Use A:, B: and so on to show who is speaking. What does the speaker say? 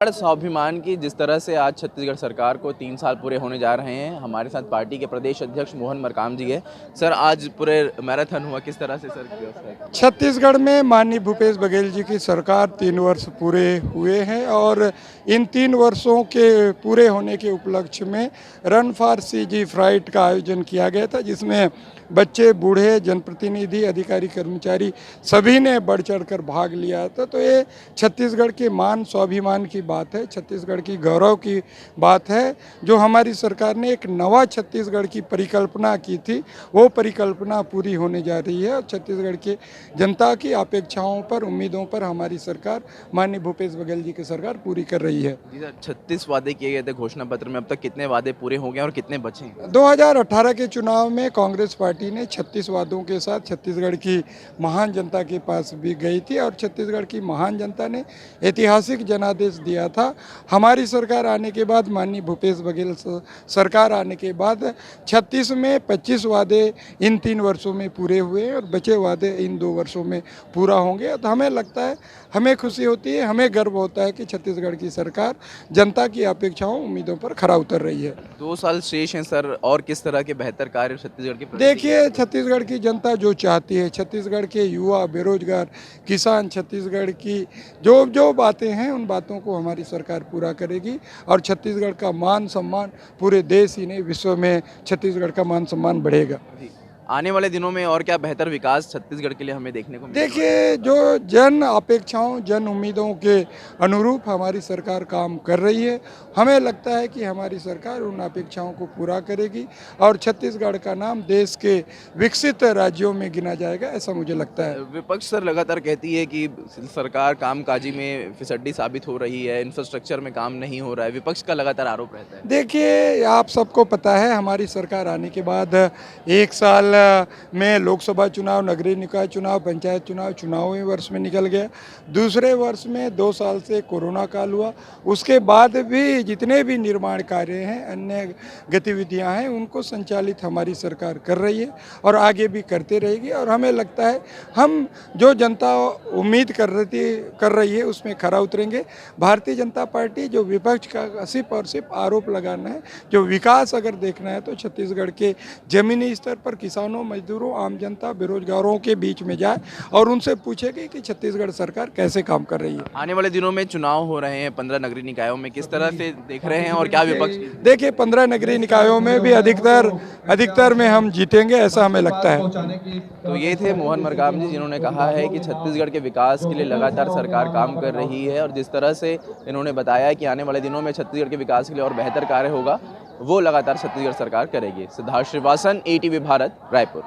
A: स्वाभिमान की जिस तरह से आज छत्तीसगढ़ सरकार को 3 साल पूरे होने जा रहे हैं। हमारे साथ पार्टी के प्रदेश अध्यक्ष मोहन मरकाम जी है। सर, आज पूरे मैराथन हुआ, किस तरह से सर व्यवस्था है?
B: छत्तीसगढ़ में माननीय भूपेश बघेल जी की सरकार 3 वर्ष पूरे हुए हैं और इन 3 वर्षों के पूरे होने के उपलक्ष्य में रन फॉर सीजी फ्राइट का आयोजन किया गया था, जिसमें बच्चे, बूढ़े, जनप्रतिनिधि, अधिकारी, कर्मचारी सभी ने बढ़ चढ़कर भाग लिया था। तो ये छत्तीसगढ़ के मान स्वाभिमान की बात है, छत्तीसगढ़ की गौरव की बात है। जो हमारी सरकार ने एक नवा छत्तीसगढ़ की परिकल्पना की थी, वो परिकल्पना पूरी होने जा रही है और छत्तीसगढ़ के जनता की अपेक्षाओं पर, उम्मीदों पर हमारी सरकार, माननीय भूपेश बघेल जी की सरकार पूरी कर रही है।
A: जी सर, 36 वादे किए गए थे घोषणा पत्र में, अब तक कितने वादे पूरे हो गए और कितने बचे हैं?
B: 2018 के चुनाव में कांग्रेस पार्टी ने 36 वादों के साथ छत्तीसगढ़ की महान जनता के पास भी गई थी और छत्तीसगढ़ की महान जनता ने ऐतिहासिक जनादेश दिया था। हमारी सरकार आने के बाद, माननीय भूपेश बघेल सरकार आने के बाद 36 में 25 वादे इन 3 वर्षों में पूरे हुए हैं और बचे वादे इन 2 वर्षों में पूरा होंगे। तो हमें लगता है, हमें खुशी होती है, हमें गर्व होता है कि छत्तीसगढ़ की सरकार जनता की अपेक्षाओं, उम्मीदों पर खरा उतर रही है।
A: 2 साल शेष हैं सर, और किस तरह के बेहतर कार्य छत्तीसगढ़ के प्रति?
B: देखिए, छत्तीसगढ़ की जनता जो चाहती है, छत्तीसगढ़ के युवा, बेरोजगार, किसान, छत्तीसगढ़ की जो जो बातें हैं, उन बातों को हमारी सरकार पूरा करेगी और छत्तीसगढ़ का मान सम्मान पूरे देश ही नहीं, विश्व में छत्तीसगढ़ का मान सम्मान बढ़ेगा।
A: आने वाले दिनों में और क्या बेहतर विकास छत्तीसगढ़ के लिए हमें देखने को मिलेगा?
B: देखिए, जो जन अपेक्षाओं, जन उम्मीदों के अनुरूप हमारी सरकार काम कर रही है। हमें लगता है कि हमारी सरकार उन अपेक्षाओं को पूरा करेगी और छत्तीसगढ़ का नाम देश के विकसित राज्यों में गिना जाएगा, ऐसा मुझे लगता है।
A: विपक्ष सर लगातार कहती है कि सरकार कामकाजी में फिसड्डी साबित हो रही है, इंफ्रास्ट्रक्चर में काम नहीं हो रहा है। विपक्ष का लगातार आरोप रहता है।
B: देखिए, आप सबको पता है, हमारी सरकार आने के बाद 1 साल में लोकसभा चुनाव, नगरीय निकाय चुनाव, पंचायत चुनाव, चुनावी वर्ष में निकल गया। दूसरे वर्ष में 2 साल से कोरोना काल हुआ। उसके बाद भी जितने भी निर्माण कार्य हैं, अन्य गतिविधियां हैं, उनको संचालित हमारी सरकार कर रही है और आगे भी करते रहेगी। और हमें लगता है, हम जो जनता उम्मीद कर रही है उसमें खरा उतरेंगे। भारतीय जनता पार्टी जो विपक्ष का सिर्फ और सिर्फ आरोप लगाना है, जो विकास अगर देखना है तो छत्तीसगढ़ के जमीनी स्तर पर किसानों, मजदूरों, आम जनता, बेरोजगारों के बीच में जाए और उनसे पूछेगी कि छत्तीसगढ़ सरकार कैसे काम कर रही है।
A: आने वाले दिनों में चुनाव हो रहे हैं 15 नगरीय निकायों में, किस तरह से देख रहे हैं और क्या विपक्ष?
B: देखिए, 15 नगरीय निकायों में भी अधिकतर में हम जीतेंगे, ऐसा हमें लगता है।
A: तो ये थे मोहन मरकाम जी, जिन्होंने कहा है कि छत्तीसगढ़ के विकास के लिए लगातार सरकार काम कर रही है और जिस तरह से इन्होंने बताया कि आने वाले दिनों में छत्तीसगढ़ के विकास के लिए और बेहतर कार्य होगा, वो लगातार छत्तीसगढ़ सरकार करेगी। सिद्धार्थ श्रीवासन, ATV भारत, रायपुर।